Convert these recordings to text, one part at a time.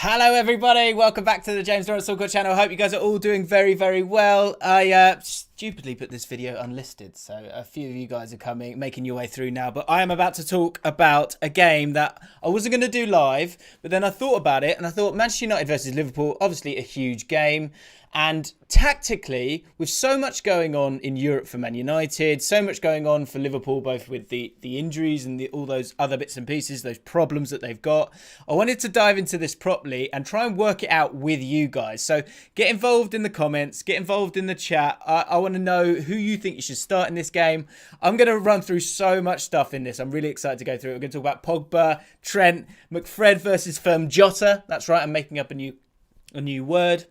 Hello everybody, welcome back to the James Lawrence Allcott channel. I hope you guys are all doing very, very well. I stupidly put this video unlisted, so a few of you guys are making your way through now. But I am about to talk about a game that I wasn't going to do live, but then I thought about it and I thought Manchester United versus Liverpool, obviously a huge game. And tactically, with so much going on in Europe for Man United, so much going on for Liverpool, both with the injuries and all those other bits and pieces, those problems that they've got, I wanted to dive into this properly and try and work it out with you guys. So get involved in the comments, get involved in the chat. I want to know who you think you should start in this game. I'm going to run through so much stuff in this. I'm really excited to go through it. We're going to talk about Pogba, Trent, McFred versus Jotter. That's right, I'm making up a new word.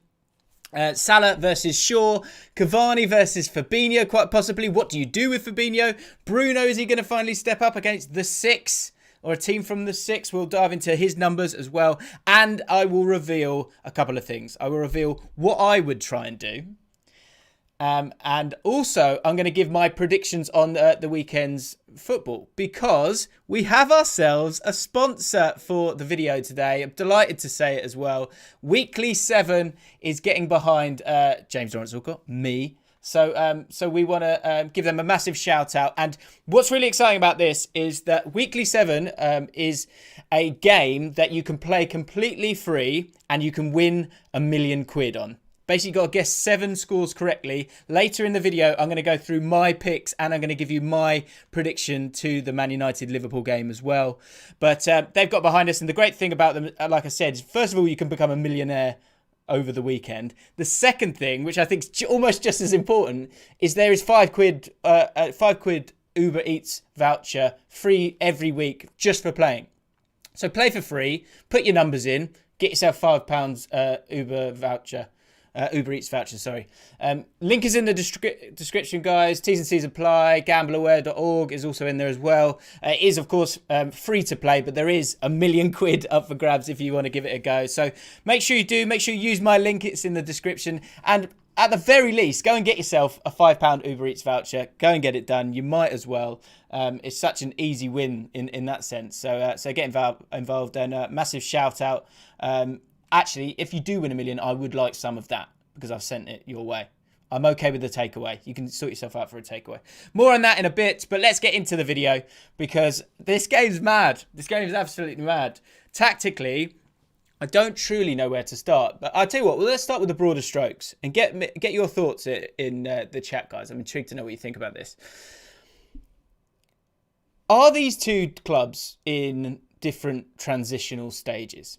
Salah versus Shaw, Cavani versus Fabinho, quite possibly. What do you do with Fabinho? Bruno, is he going to finally step up against the six or a team from the six? We'll dive into his numbers as well. And I will reveal a couple of things. I will reveal what I would try and do. And also, I'm going to give my predictions on the weekend's football because we have ourselves a sponsor for the video today. I'm delighted to say it as well. Weekly 7 is getting behind James Lawrence Allcott, me. So we want to give them a massive shout out. And what's really exciting about this is that Weekly 7 is a game that you can play completely free and you can win £1 million on. Basically, you've got to guess 7 scores correctly. Later in the video, I'm going to go through my picks and I'm going to give you my prediction to the Man United-Liverpool game as well. But they've got behind us. And the great thing about them, like I said, is first of all, you can become a millionaire over the weekend. The second thing, which I think is almost just as important, is there is £5 Uber Eats voucher free every week just for playing. So play for free, put your numbers in, get yourself £5 Uber Eats voucher, sorry. Link is in the description, guys. T&Cs Apply. Gambleaware.org is also in there as well. It is, of course, free to play, but there is £1 million up for grabs if you want to give it a go. So make sure you do. Make sure you use my link. It's in the description. And at the very least, go and get yourself a £5 Uber Eats voucher. Go and get it done. You might as well. It's such an easy win in that sense. So get involved and massive shout out. Actually, if you do win $1 million, I would like some of that because I've sent it your way. I'm okay with the takeaway. You can sort yourself out for a takeaway. More on that in a bit, but let's get into the video because this game's mad. This game is absolutely mad. Tactically, I don't truly know where to start, but I'll tell you what, well, let's start with the broader strokes and get your thoughts in the chat, guys. I'm intrigued to know what you think about this. Are these two clubs in different transitional stages?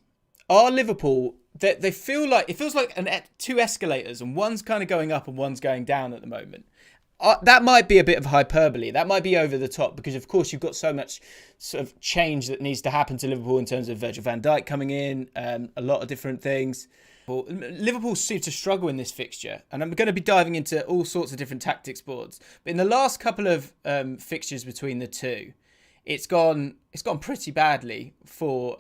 Are Liverpool, they feel like, it feels like two escalators and one's kind of going up and one's going down at the moment. That might be a bit of hyperbole. That might be over the top because, of course, you've got so much sort of change that needs to happen to Liverpool in terms of Virgil van Dijk coming in, a lot of different things. Liverpool seem to struggle in this fixture, and I'm going to be diving into all sorts of different tactics boards. But in the last couple of fixtures between the two, it's gone pretty badly for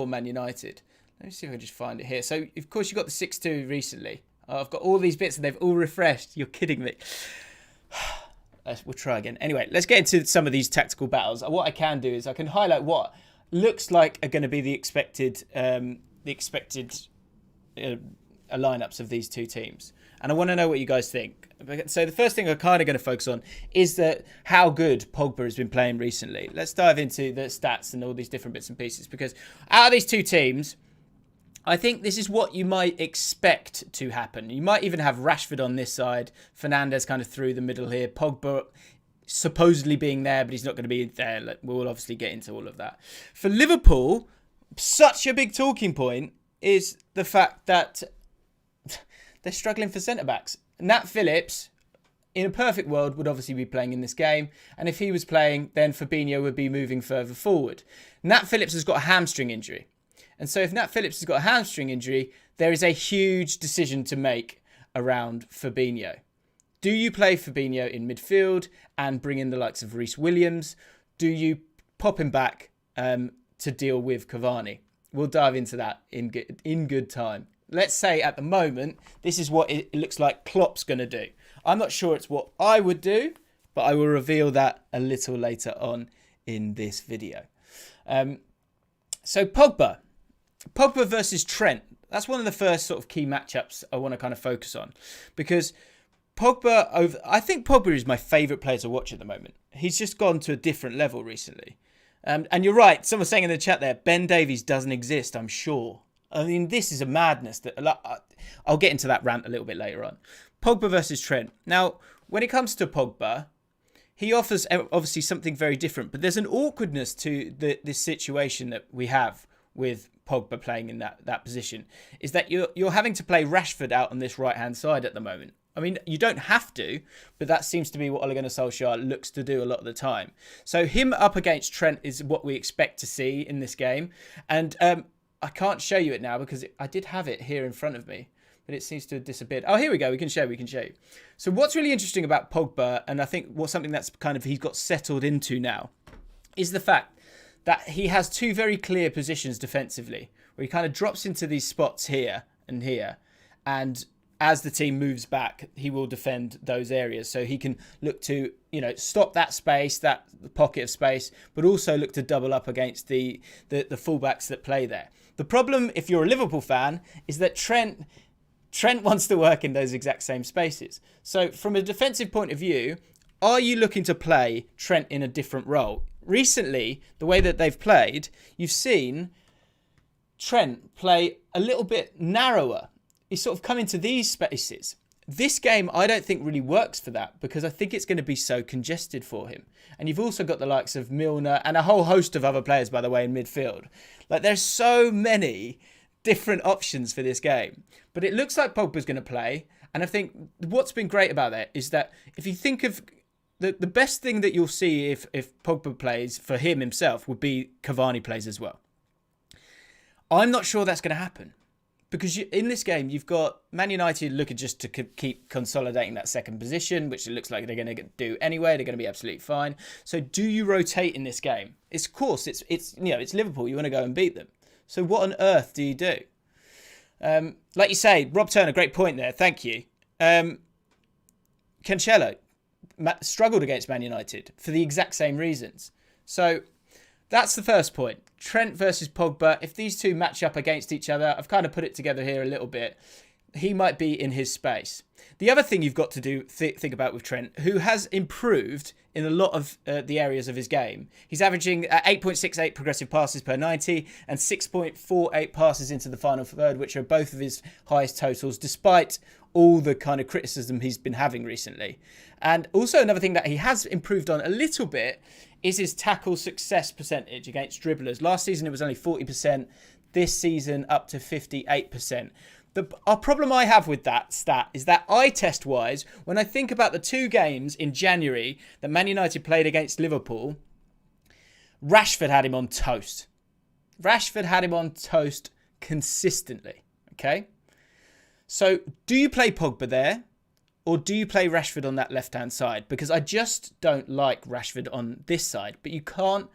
Man United. Let me see if I can just find it here. So, of course, you got the 6-2 recently. I've got all these bits and they've all refreshed. You're kidding me. We'll try again. Anyway, let's get into some of these tactical battles. What I can do is I can highlight what looks like are going to be the expected lineups of these two teams. And I want to know what you guys think. So the first thing I'm kind of going to focus on is how good Pogba has been playing recently. Let's dive into the stats and all these different bits and pieces because out of these two teams, I think this is what you might expect to happen. You might even have Rashford on this side, Fernandes kind of through the middle here, Pogba supposedly being there, but he's not going to be there. We'll obviously get into all of that. For Liverpool, such a big talking point is the fact that they're struggling for centre-backs. Nat Phillips, in a perfect world, would obviously be playing in this game. And if he was playing, then Fabinho would be moving further forward. Nat Phillips has got a hamstring injury. And so if Nat Phillips has got a hamstring injury, there is a huge decision to make around Fabinho. Do you play Fabinho in midfield and bring in the likes of Reece Williams? Do you pop him back to deal with Cavani? We'll dive into that in good time. Let's say at the moment, this is what it looks like Klopp's going to do. I'm not sure it's what I would do, but I will reveal that a little later on in this video. So Pogba. Pogba versus Trent. That's one of the first sort of key matchups I want to kind of focus on, because I think Pogba is my favourite player to watch at the moment. He's just gone to a different level recently. And you're right. Someone was saying in the chat there, Ben Davies doesn't exist, I'm sure. I mean, this is a madness. I'll get into that rant a little bit later on. Pogba versus Trent. Now, when it comes to Pogba, he offers obviously something very different. But there's an awkwardness to this situation that we have with Pogba playing in that position. Is that you're having to play Rashford out on this right-hand side at the moment. I mean, you don't have to, but that seems to be what Ole Gunnar Solskjaer looks to do a lot of the time. So him up against Trent is what we expect to see in this game. And I can't show you it now because I did have it here in front of me, but it seems to have disappeared. Oh, here we go. We can show you. So what's really interesting about Pogba, and I think something that's kind of he's got settled into now, is the fact that he has two very clear positions defensively, where he kind of drops into these spots here and here, and as the team moves back, he will defend those areas. So he can look to, stop that space, that pocket of space, but also look to double up against the fullbacks that play there. The problem, if you're a Liverpool fan, is that Trent wants to work in those exact same spaces. So from a defensive point of view, are you looking to play Trent in a different role? Recently, the way that they've played, you've seen Trent play a little bit narrower. He's sort of come into these spaces. This game, I don't think really works for that, because I think it's going to be so congested for him. And you've also got the likes of Milner and a whole host of other players, by the way, in midfield. Like, there's so many different options for this game. But it looks like Pogba's going to play. And I think what's been great about that is that if you think of the best thing that you'll see if Pogba plays for him himself would be Cavani plays as well. I'm not sure that's going to happen. Because in this game, you've got Man United looking just to keep consolidating that second position, which it looks like they're going to do anyway. They're going to be absolutely fine. So do you rotate in this game? It's Liverpool. You want to go and beat them. So what on earth do you do? Like you say, Rob Turner, great point there. Thank you. Cancelo struggled against Man United for the exact same reasons. So that's the first point. Trent versus Pogba. If these two match up against each other, I've kind of put it together here a little bit. He might be in his space. The other thing you've got to think about with Trent, who has improved in a lot of the areas of his game. He's averaging 8.68 progressive passes per 90 and 6.48 passes into the final third, which are both of his highest totals, despite all the kind of criticism he's been having recently. And also another thing that he has improved on a little bit is his tackle success percentage against dribblers. Last season it was only 40%. This season up to 58%. Our problem I have with that stat is that eye test wise, when I think about the two games in January that Man United played against Liverpool, Rashford had him on toast. Rashford had him on toast consistently. Okay? So do you play Pogba there? Or do you play Rashford on that left-hand side? Because I just don't like Rashford on this side. But you can't...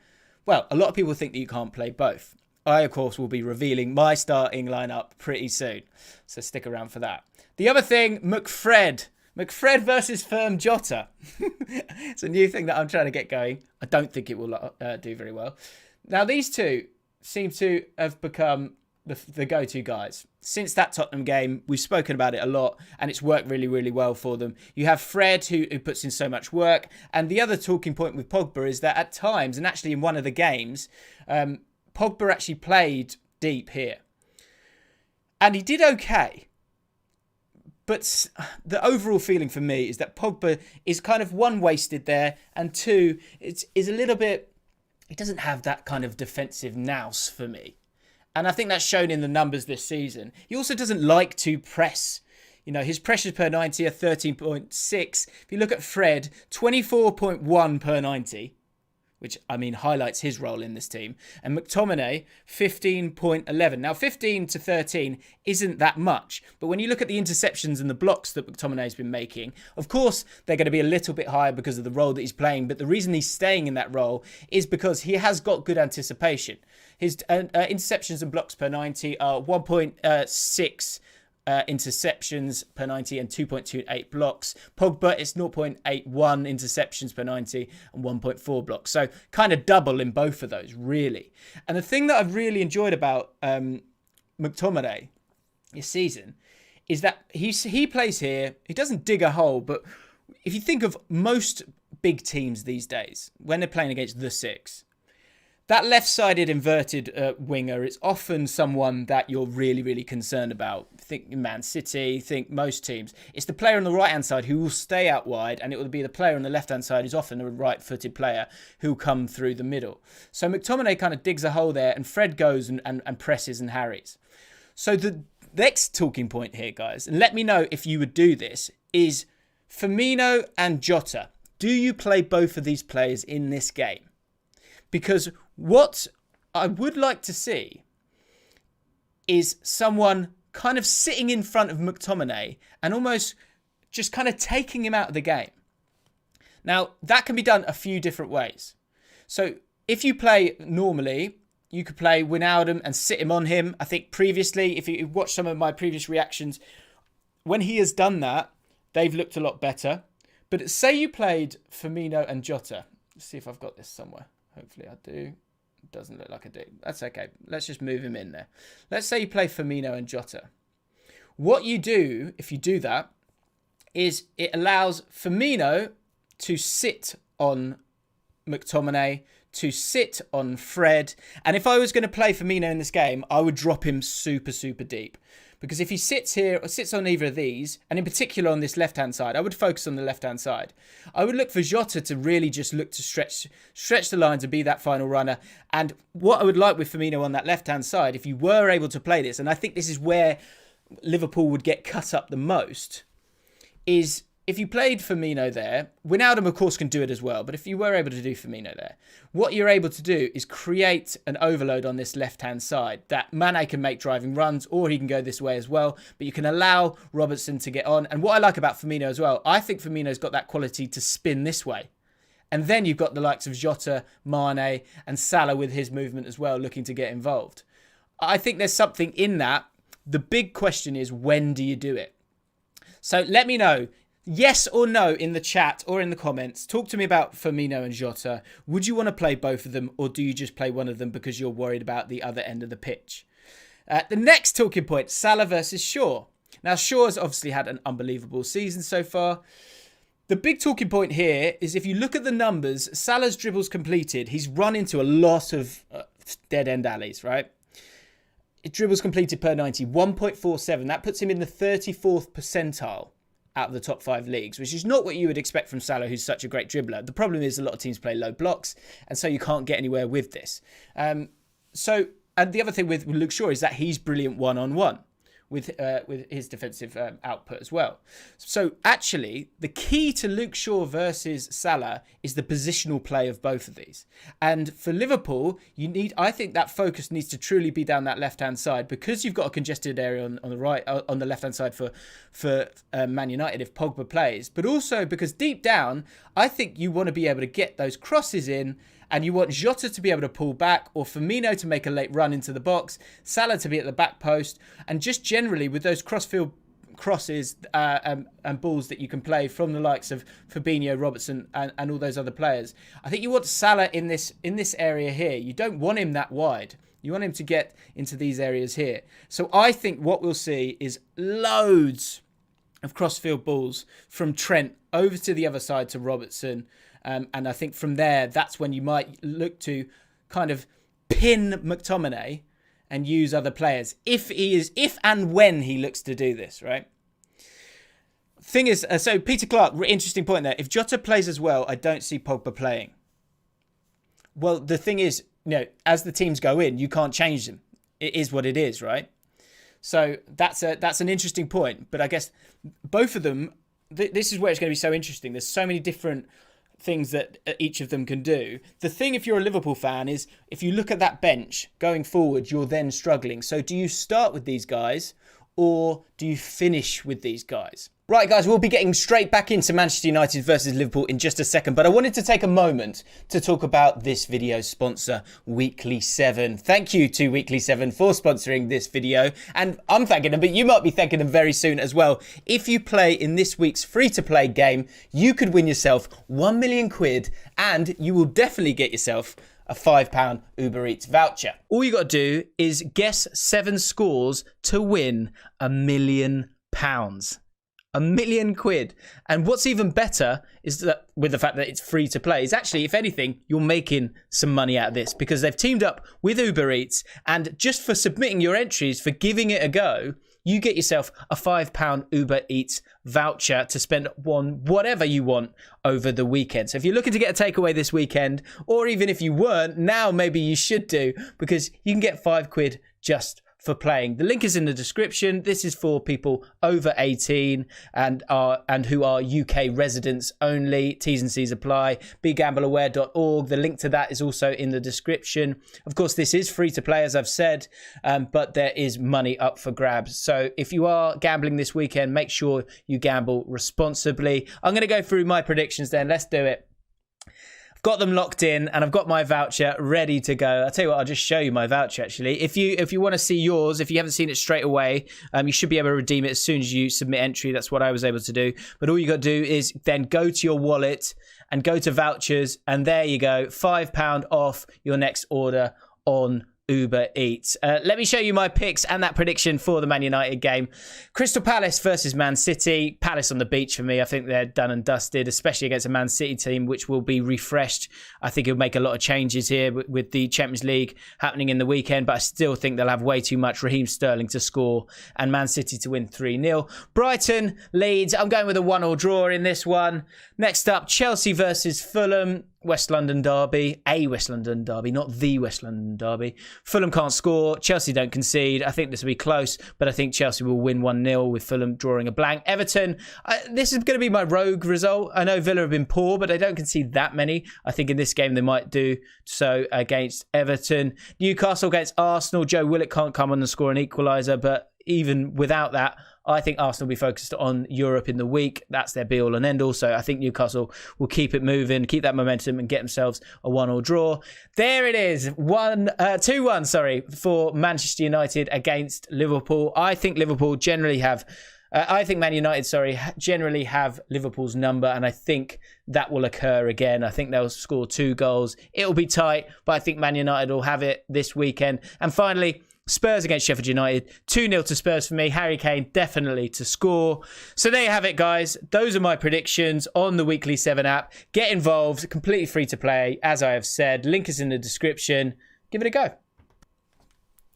Well, a lot of people think that you can't play both. I, of course, will be revealing my starting lineup pretty soon. So stick around for that. The other thing, McFred. McFred versus Firmino Jotter. It's a new thing that I'm trying to get going. I don't think it will do very well. Now, these two seem to have become the go-to guys. Since that Tottenham game, we've spoken about it a lot, and it's worked really, really well for them. You have Fred, who puts in so much work, and the other talking point with Pogba is that at times, and actually in one of the games, Pogba actually played deep here. And he did okay. But the overall feeling for me is that Pogba is kind of, one, wasted there, and two, is a little bit... He doesn't have that kind of defensive nous for me. And I think that's shown in the numbers this season. He also doesn't like to press. You know, his pressures per 90 are 13.6. If you look at Fred, 24.1 per 90, which, I mean, highlights his role in this team. And McTominay, 15.11. Now, 15 to 13 isn't that much. But when you look at the interceptions and the blocks that McTominay's been making, of course, they're going to be a little bit higher because of the role that he's playing. But the reason he's staying in that role is because he has got good anticipation. His interceptions and blocks per 90 are 1.6 interceptions per 90 and 2.28 blocks. Pogba is 0.81 interceptions per 90 and 1.4 blocks. So kind of double in both of those, really. And the thing that I've really enjoyed about McTominay this season is that he plays here. He doesn't dig a hole, but if you think of most big teams these days, when they're playing against the six, that left-sided inverted winger is often someone that you're really, really concerned about. Think Man City, think most teams. It's the player on the right-hand side who will stay out wide, and it will be the player on the left-hand side who's often a right-footed player who'll come through the middle. So McTominay kind of digs a hole there, and Fred goes and presses and harries. So the next talking point here, guys, and let me know if you would do this, is Firmino and Jotter. Do you play both of these players in this game? Because what I would like to see is someone kind of sitting in front of McTominay and almost just kind of taking him out of the game. Now, that can be done a few different ways. So if you play normally, you could play Wijnaldum and sit him on him. I think previously, if you watch some of my previous reactions, when he has done that, they've looked a lot better. But say you played Firmino and Jotter. Let's see if I've got this somewhere. Hopefully I do. It doesn't look like I do. That's okay. Let's just move him in there. Let's say you play Firmino and Jotter. What you do, if you do that, is it allows Firmino to sit on McTominay, to sit on Fred. And if I was going to play Firmino in this game, I would drop him super, super deep. Because if he sits here or sits on either of these, and in particular on this left-hand side, I would focus on the left-hand side. I would look for Jota to really just look to stretch the lines and be that final runner. And what I would like with Firmino on that left-hand side, if you were able to play this, and I think this is where Liverpool would get cut up the most, is if you played Firmino there, Wijnaldum of course can do it as well, but if you were able to do Firmino there, what you're able to do is create an overload on this left-hand side that Mane can make driving runs, or he can go this way as well, but you can allow Robertson to get on. And what I like about Firmino as well, I think Firmino's got that quality to spin this way. And then you've got the likes of Jota, Mane and Salah with his movement as well, looking to get involved. I think there's something in that. The big question is, when do you do it? So let me know. Yes or no in the chat or in the comments. Talk to me about Firmino and Jota. Would you want to play both of them, or do you just play one of them because you're worried about the other end of the pitch? The next talking point, Salah versus Shaw. Now, Shaw's obviously had an unbelievable season so far. The big talking point here is if you look at the numbers, Salah's dribbles completed, he's run into a lot of dead-end alleys, right? Dribbles completed per 90, 1.47. That puts him in the 34th percentile out of the top 5 leagues, which is not what you would expect from Salah, who's such a great dribbler. The problem is a lot of teams play low blocks, and so you can't get anywhere with this. And the other thing with Luke Shaw is that he's brilliant one-on-one with his defensive output as well. So actually, the key to Luke Shaw versus Salah is the positional play of both of these. And for Liverpool, I think that focus needs to truly be down that left-hand side, because you've got a congested area on the right, on the left-hand side for Man United if Pogba plays. But also because deep down, I think you want to be able to get those crosses in, and you want Jota to be able to pull back, or Firmino to make a late run into the box, Salah to be at the back post, and just generally with those cross-field crosses and balls that you can play from the likes of Fabinho, Robertson, and all those other players. I think you want Salah in this area here. You don't want him that wide. You want him to get into these areas here. So I think what we'll see is loads of cross-field balls from Trent over to the other side to Robertson. And I think from there, that's when you might look to kind of pin McTominay and use other players if and when he looks to do this, right? Thing is, so Peter Clark, interesting point there. If Jota plays as well, I don't see Pogba playing. Well, the thing is, as the teams go in, you can't change them. It is what it is, right? So that's an interesting point. But I guess both of them, this is where it's going to be so interesting. There's so many different things that each of them can do. The thing, if you're a Liverpool fan, is if you look at that bench going forward, you're then struggling. So do you start with these guys, or do you finish with these guys? Right, guys, we'll be getting straight back into Manchester United versus Liverpool in just a second, but I wanted to take a moment to talk about this video's sponsor, Weekly 7. Thank you to Weekly 7 for sponsoring this video, and I'm thanking them, but you might be thanking them very soon as well. If you play in this week's free-to-play game, you could win yourself £1 million, and you will definitely get yourself a £5 Uber Eats voucher. All you got to do is guess 7 scores to win £1 million. £1 million. And what's even better is that with the fact that it's free to play is actually, if anything, you're making some money out of this because they've teamed up with Uber Eats, and just for submitting your entries, for giving it a go, you get yourself a £5 Uber Eats voucher to spend on whatever you want over the weekend. So if you're looking to get a takeaway this weekend, or even if you weren't, now maybe you should do, because you can get £5 just for playing. The link is in the description. This is for people over 18 and who are UK residents only. T's and C's apply. BeGambleAware.org. The link to that is also in the description. Of course, this is free to play, as I've said, but there is money up for grabs. So if you are gambling this weekend, make sure you gamble responsibly. I'm going to go through my predictions then. Let's do it. Got them locked in, and I've got my voucher ready to go. I'll tell you what, I'll just show you my voucher actually. If you want to see yours, if you haven't seen it straight away, you should be able to redeem it as soon as you submit entry. That's what I was able to do. But all you got to do is then go to your wallet and go to vouchers, and there you go, £5 off your next order on Uber Eats. Let me show you my picks and that prediction for the Man United game. Crystal Palace versus Man City. Palace on the beach for me. I think they're done and dusted, especially against a Man City team which will be refreshed. I think it'll make a lot of changes here with the Champions League happening in the weekend, but I still think they'll have way too much Raheem Sterling to score and Man City to win 3-0. Brighton, Leeds. I'm going with a 1-1 draw in this one. Next up, Chelsea versus Fulham. West London derby, a West London derby, not the West London derby. Fulham can't score, Chelsea don't concede. I think this will be close, but I think Chelsea will win 1-0 with Fulham drawing a blank. Everton, this is going to be my rogue result. I know Villa have been poor, but they don't concede that many. I think in this game they might do so against Everton. Newcastle against Arsenal. Joe Willock can't come on and score an equaliser, but even without that, I think Arsenal will be focused on Europe in the week. That's their be-all and end-all. So I think Newcastle will keep it moving, keep that momentum and get themselves a 1-1 draw. There it is. 2-1, for Manchester United against Liverpool. I think Liverpool generally have... I think Man United, generally have Liverpool's number, and I think that will occur again. I think they'll score 2 goals. It'll be tight, but I think Man United will have it this weekend. And finally, Spurs against Sheffield United. 2-0 to Spurs for me. Harry Kane definitely to score. So there you have it, guys. Those are my predictions on the Weekly 7 app. Get involved. Completely free to play, as I have said. Link is in the description. Give it a go.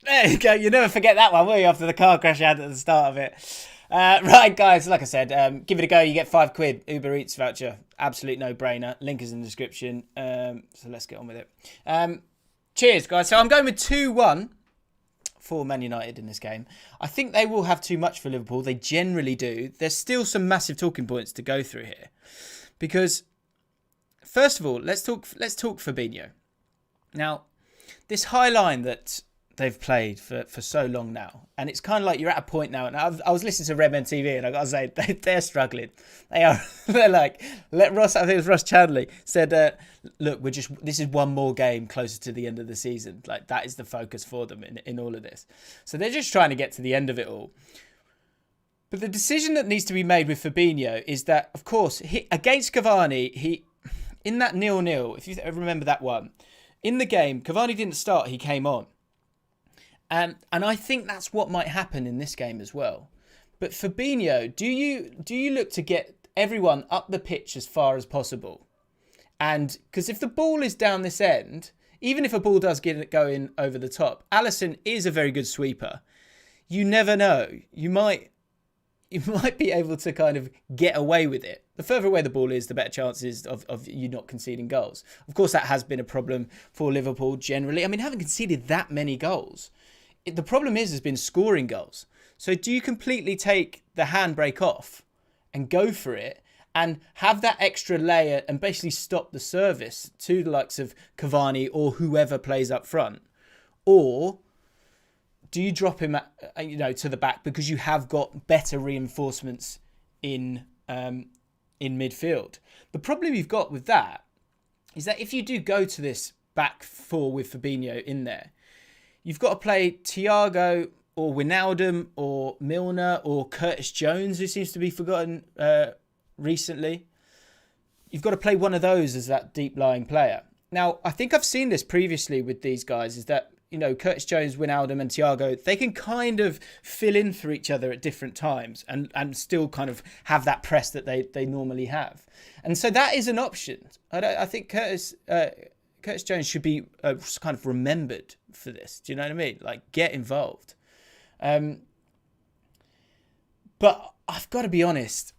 There you go. You'll never forget that one, will you, after the car crash I had at the start of it. Right, guys, like I said, give it a go. You get £5 Uber Eats voucher. Absolute no-brainer. Link is in the description. So let's get on with it. Cheers, guys. So I'm going with 2-1 for Man United in this game. I think they will have too much for Liverpool. They generally do. There's still some massive talking points to go through here. Because, first of all, let's talk Fabinho. Now, this high line that they've played for so long now, and it's kind of like you're at a point now, and I was listening to Redmen TV, and I got to say, they're struggling. They're like, I think it was Ross Chandley said, look, this is one more game closer to the end of the season. Like, that is the focus for them in all of this. So they're just trying to get to the end of it all. But the decision that needs to be made with Fabinho is that, of course, against Cavani, in that 0-0, if you remember that one, in the game, Cavani didn't start, he came on. And I think that's what might happen in this game as well. But Fabinho, do you look to get everyone up the pitch as far as possible? And because if the ball is down this end, even if a ball does go in over the top, Alisson is a very good sweeper. You never know. You might be able to kind of get away with it. The further away the ball is, the better chances of you not conceding goals. Of course, that has been a problem for Liverpool generally. I mean, haven't conceded that many goals. The problem has been scoring goals. So do you completely take the handbrake off and go for it and have that extra layer and basically stop the service to the likes of Cavani or whoever plays up front? Or do you drop him to the back because you have got better reinforcements in midfield? The problem you've got with that is that if you do go to this back four with Fabinho in there, you've got to play Thiago or Wijnaldum or Milner or Curtis Jones, who seems to be forgotten recently. You've got to play one of those as that deep-lying player. Now, I think I've seen this previously with these guys, is that, Curtis Jones, Wijnaldum and Thiago, they can kind of fill in for each other at different times and still kind of have that press that they normally have. And so that is an option. I think Curtis Jones should be kind of remembered for this. Do you know what I mean? Like, get involved. But I've got to be honest.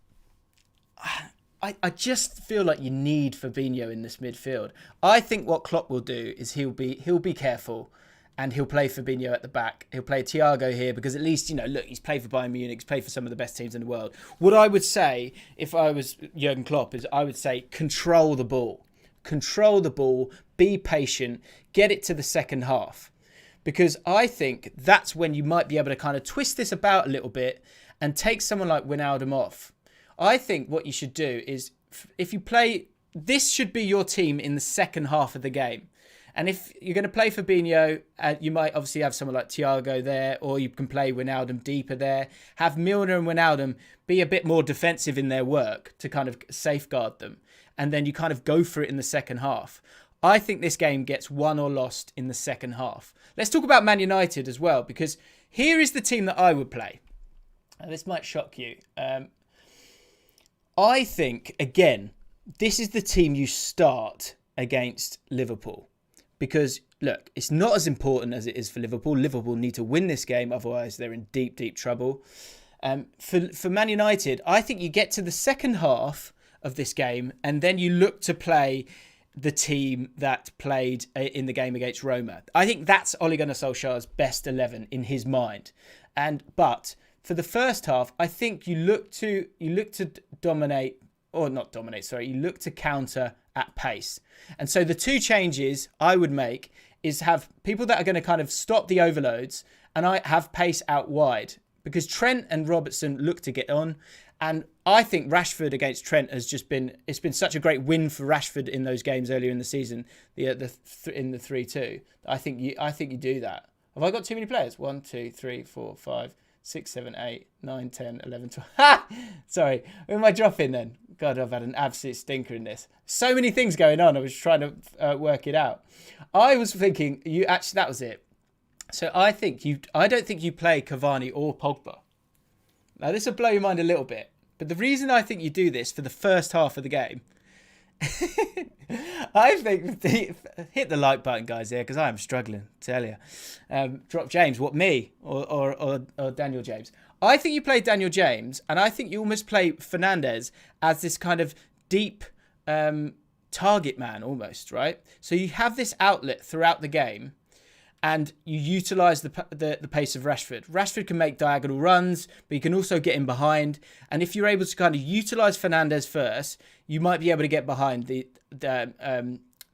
I just feel like you need Fabinho in this midfield. I think what Klopp will do is he'll be careful, and he'll play Fabinho at the back. He'll play Thiago here because at least, look, he's played for Bayern Munich, he's played for some of the best teams in the world. What I would say if I was Jurgen Klopp is I would say control the ball. Control the ball, be patient, get it to the second half. Because I think that's when you might be able to kind of twist this about a little bit and take someone like Wijnaldum off. I think what you should do is, if you play, this should be your team in the second half of the game. And if you're going to play Fabinho, you might obviously have someone like Thiago there, or you can play Wijnaldum deeper there. Have Milner and Wijnaldum be a bit more defensive in their work to kind of safeguard them. And then you kind of go for it in the second half. I think this game gets won or lost in the second half. Let's talk about Man United as well, because here is the team that I would play. And this might shock you. I think, again, this is the team you start against Liverpool. Because, look, it's not as important as it is for Liverpool. Liverpool need to win this game, otherwise they're in deep, deep trouble. For Man United, I think you get to the second half of this game and then you look to play the team that played in the game against Roma. I think that's Ole Gunnar Solskjaer's best 11 in his mind. But for the first half, I think you look to dominate, or not dominate, sorry, you look to counter at pace. And so the two changes I would make is have people that are going to kind of stop the overloads, and I have pace out wide, because Trent and Robertson look to get on. And I think Rashford against Trent has just been, it's been such a great win for Rashford in those games earlier in the season, in the 3-2. I think you do that. Have I got too many players? 1, 2, 3, 4, 5, 6, 7, 8, 9, 10, 11, 12. Ha! Sorry. Who am I dropping then? God, I've had an absolute stinker in this. So many things going on. I was trying to work it out. I was thinking, that was it. So I don't think you play Cavani or Pogba. Now, this will blow your mind a little bit. But the reason I think you do this for the first half of the game, I think, hit the like button, guys, here, because I am struggling, tell you. Drop James, what, me or Daniel James? I think you play Daniel James, and I think you almost play Fernandes as this kind of deep target man almost, right? So you have this outlet throughout the game, and you utilise the pace of Rashford. Rashford can make diagonal runs, but you can also get in behind. And if you're able to kind of utilise Fernandes first, you might be able to get behind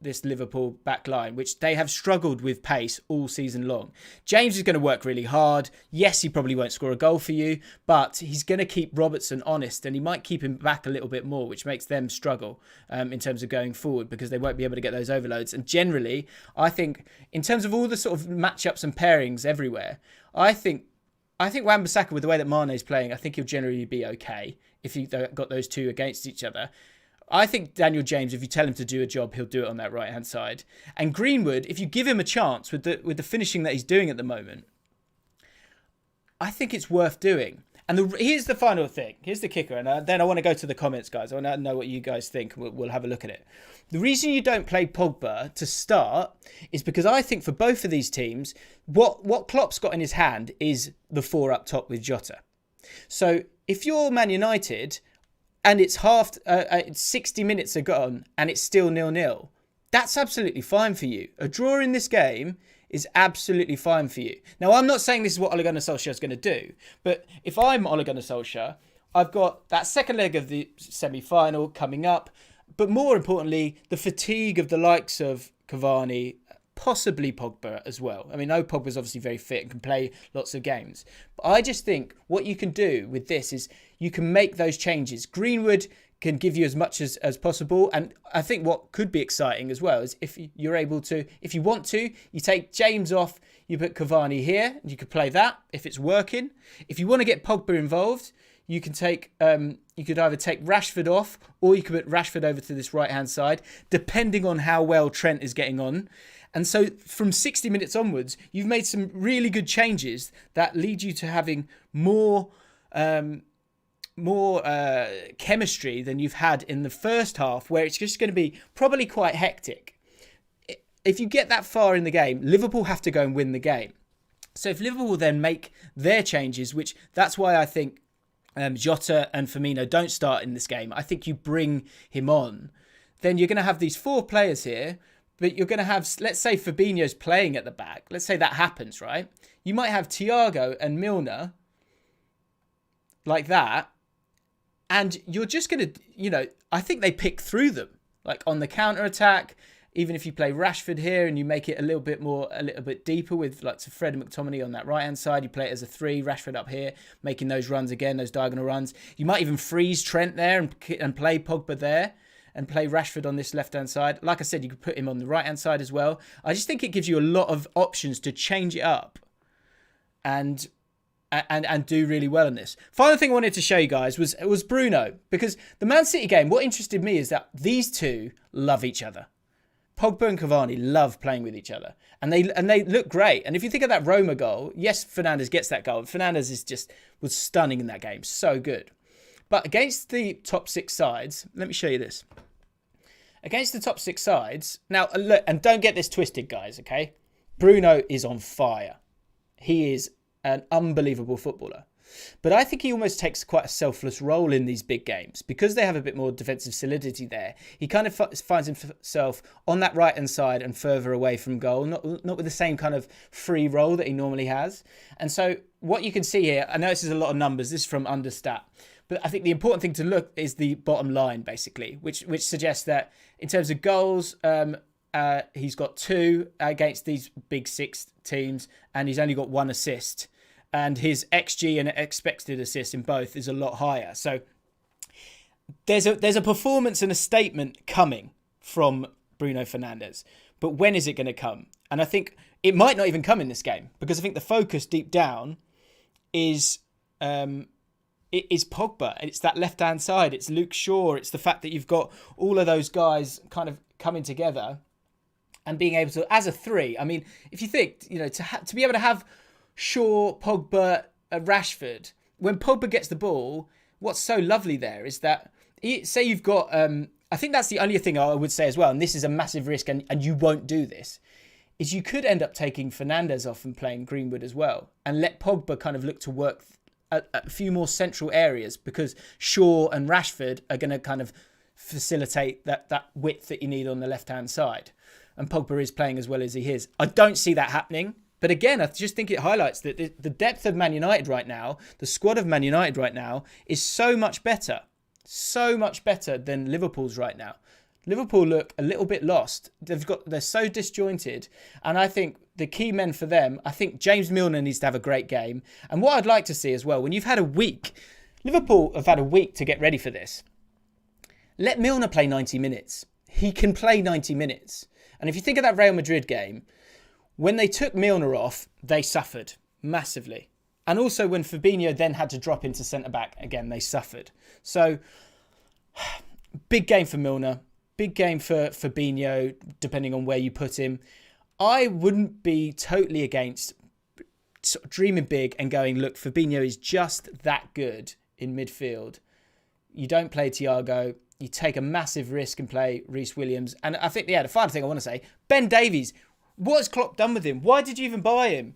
this Liverpool back line, which they have struggled with pace all season long. James is going to work really hard. Yes, he probably won't score a goal for you, but he's going to keep Robertson honest, and he might keep him back a little bit more, which makes them struggle in terms of going forward, because they won't be able to get those overloads. And generally, I think in terms of all the sort of matchups and pairings everywhere, I think Wan-Bissaka, with the way that Mane's playing, I think he'll generally be okay if you got those two against each other. I think Daniel James, if you tell him to do a job, he'll do it on that right-hand side. And Greenwood, if you give him a chance with the finishing that he's doing at the moment, I think it's worth doing. And here's the final thing. Here's the kicker. And then I want to go to the comments, guys. I want to know what you guys think. We'll have a look at it. The reason you don't play Pogba to start is because I think for both of these teams, what Klopp's got in his hand is the 4 up top with Jotter. So if you're Man United and it's 60 minutes are gone and it's still 0-0, that's absolutely fine for you. A draw in this game is absolutely fine for you. Now, I'm not saying this is what Ole Gunnar Solskjaer is going to do, but if I'm Ole Gunnar Solskjaer, I've got that second leg of the semi-final coming up, but more importantly, the fatigue of the likes of Cavani, possibly Pogba as well. I mean, I know Pogba's obviously very fit and can play lots of games, but I just think what you can do with this is you can make those changes. Greenwood can give you as much as possible. And I think what could be exciting as well is if you're able to, if you want to, you take James off, you put Cavani here, and you could play that if it's working. If you want to get Pogba involved, you can take you could either take Rashford off, or you could put Rashford over to this right-hand side, depending on how well Trent is getting on. And so from 60 minutes onwards, you've made some really good changes that lead you to having more chemistry than you've had in the first half, where it's just going to be probably quite hectic. If you get that far in the game, Liverpool have to go and win the game. So if Liverpool then make their changes, which that's why I think Jotter and Firmino don't start in this game, I think you bring him on, then you're going to have these 4 players here, but you're going to have, let's say Fabinho's playing at the back. Let's say that happens, right? You might have Thiago and Milner like that. And you're just going to, I think they pick through them. Like on the counter-attack, even if you play Rashford here and you make it a little bit deeper with like Fred and McTominay on that right-hand side, you play it as a 3, Rashford up here, making those runs again, those diagonal runs. You might even freeze Trent there and play Pogba there and play Rashford on this left-hand side. Like I said, you could put him on the right-hand side as well. I just think it gives you a lot of options to change it up and do really well in this. Final thing I wanted to show you guys was Bruno, because the Man City game, what interested me is that these two love each other. Pogba and Cavani love playing with each other, and they look great. And if you think of that Roma goal, yes, Fernandes gets that goal. Fernandes was stunning in that game, so good. But against the top 6 sides, let me show you this. Against the top 6 sides, now look, and don't get this twisted, guys. Okay, Bruno is on fire. He is an unbelievable footballer. But I think he almost takes quite a selfless role in these big games because they have a bit more defensive solidity there. He kind of finds himself on that right-hand side and further away from goal, not with the same kind of free role that he normally has. And so what you can see here, I know this is a lot of numbers, this is from Understat, but I think the important thing to look is the bottom line, basically, which suggests that in terms of goals, he's got 2 against these big 6 teams, and he's only got 1 assist. And his XG and expected assist in both is a lot higher. So there's a performance and a statement coming from Bruno Fernandes. But when is it going to come? And I think it might not even come in this game, because I think the focus deep down is Pogba. It's that left-hand side. It's Luke Shaw. It's the fact that you've got all of those guys kind of coming together and being able to, as a 3. I mean, if you think, to be able to have Shaw, Pogba, Rashford, when Pogba gets the ball, what's so lovely there is that, say you've got, I think that's the only thing I would say as well, and this is a massive risk, and you won't do this, is you could end up taking Fernandes off and playing Greenwood as well, and let Pogba kind of look to work a few more central areas, because Shaw and Rashford are going to kind of facilitate that width that you need on the left-hand side. And Pogba is playing as well as he is. I don't see that happening. But again, I just think it highlights that the depth of Man United right now, the squad of Man United right now, is so much better than Liverpool's right now. Liverpool look a little bit lost. They're so disjointed. And I think the key men for them, I think James Milner needs to have a great game. And what I'd like to see as well, when you've had a week, Liverpool have had a week to get ready for this. Let Milner play 90 minutes. He can play 90 minutes. And if you think of that Real Madrid game, when they took Milner off, they suffered massively. And also when Fabinho then had to drop into centre-back, again, they suffered. So, big game for Milner. Big game for Fabinho, depending on where you put him. I wouldn't be totally against sort of dreaming big and going, look, Fabinho is just that good in midfield. You don't play Thiago. You take a massive risk and play Reece Williams. And I think, the final thing I want to say, Ben Davies, what has Klopp done with him? Why did you even buy him?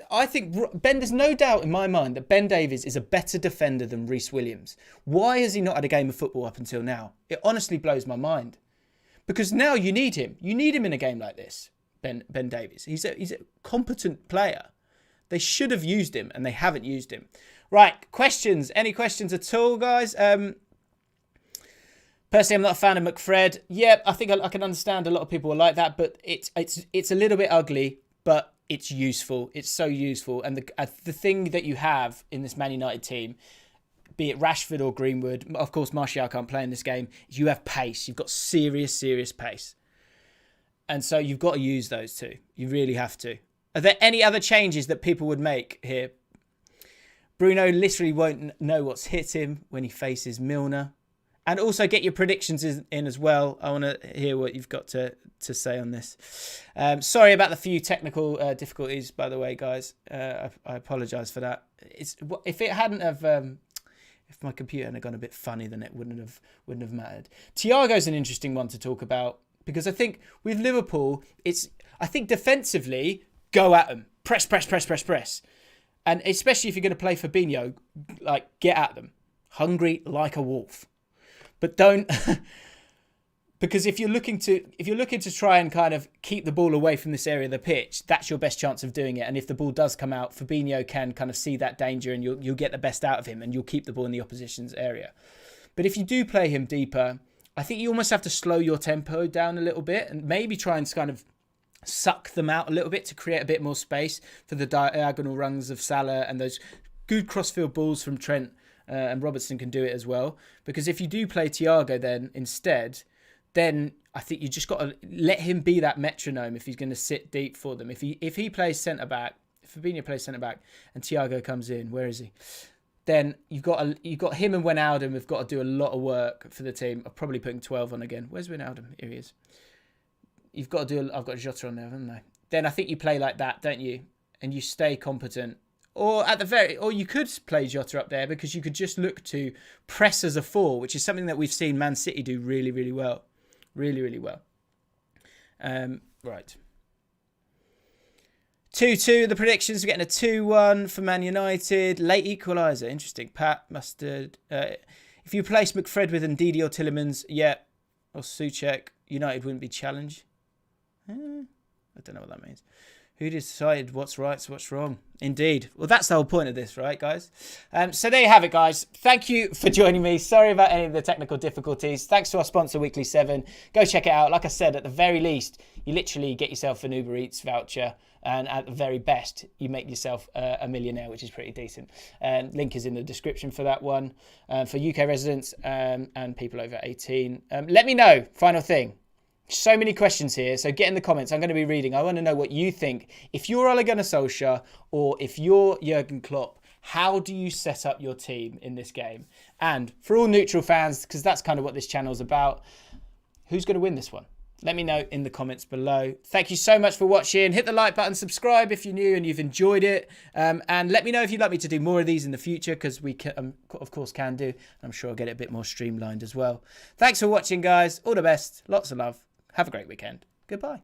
I think there's no doubt in my mind that Ben Davies is a better defender than Reece Williams. Why has he not had a game of football up until now? It honestly blows my mind. Because now you need him. You need him in a game like this, Ben Davies. He's a competent player. They should have used him, and they haven't used him. Right, questions. Any questions at all, guys? Personally, I'm not a fan of McFred. Yeah, I think I can understand a lot of people are like that, but it's a little bit ugly, but it's useful. It's so useful. And the thing that you have in this Man United team, be it Rashford or Greenwood, of course Martial can't play in this game, is you have pace. You've got serious pace. And so you've got to use those two. You really have to. Are there any other changes that people would make here? Bruno literally won't know what's hit him when he faces Milner. And also get your predictions in as well. I want to hear what you've got to say on this. Sorry about the few technical difficulties, by the way, guys. I apologise for that. If it hadn't have, if my computer hadn't gone a bit funny, then it wouldn't have mattered. Thiago's an interesting one to talk about because I think with Liverpool, I think defensively, go at them, press, and especially if you're going to play Fabinho, like get at them, hungry like a wolf. But don't, because if you're looking to try and kind of keep the ball away from this area of the pitch, that's your best chance of doing it. And if the ball does come out, Fabinho can kind of see that danger, and you'll get the best out of him, and you'll keep the ball in the opposition's area. But if you do play him deeper, I think you almost have to slow your tempo down a little bit, and maybe try and kind of suck them out a little bit to create a bit more space for the diagonal runs of Salah and those good crossfield balls from Trent. And Robertson can do it as well. Because if you do play Thiago then instead, then I think you just got to let him be that metronome if he's going to sit deep for them. If he plays centre-back, if Fabinho plays centre-back and Thiago comes in, where is he? Then you've got him and Wijnaldum have got to do a lot of work for the team. I'm probably putting 12 on again. Where's Wijnaldum? Here he is. You've got to do, I've got Jotter on there, haven't I? Then I think you play like that, don't you? And you stay competent. Or you could play Jotter up there because you could just look to press as a 4, which is something that we've seen Man City do really, really well. Really, really well. Right. 2-2, the predictions. We're getting a 2-1 for Man United. Late equaliser. Interesting. Pat Mustard. If you place McFred with Ndidi or Tillemans, yeah, or Souček, United wouldn't be challenged. I don't know what that means. Who decided what's right, what's wrong? Indeed. Well, that's the whole point of this, right, guys? So there you have it, guys. Thank you for joining me. Sorry about any of the technical difficulties. Thanks to our sponsor, Weekly 7. Go check it out. Like I said, at the very least, you literally get yourself an Uber Eats voucher. And at the very best, you make yourself a millionaire, which is pretty decent. Link is in the description for that one. For UK residents and people over 18. Let me know, final thing. So many questions here, so get in the comments. I'm going to be reading. I want to know what you think. If you're Ole Gunnar Solskjaer or if you're Jurgen Klopp, how do you set up your team in this game? And for all neutral fans, because that's kind of what this channel is about, who's going to win this one? Let me know in the comments below. Thank you so much for watching. Hit the like button, subscribe if you're new and you've enjoyed it. And let me know if you'd like me to do more of these in the future, because we can, of course can do. I'm sure I'll get it a bit more streamlined as well. Thanks for watching, guys. All the best. Lots of love. Have a great weekend. Goodbye.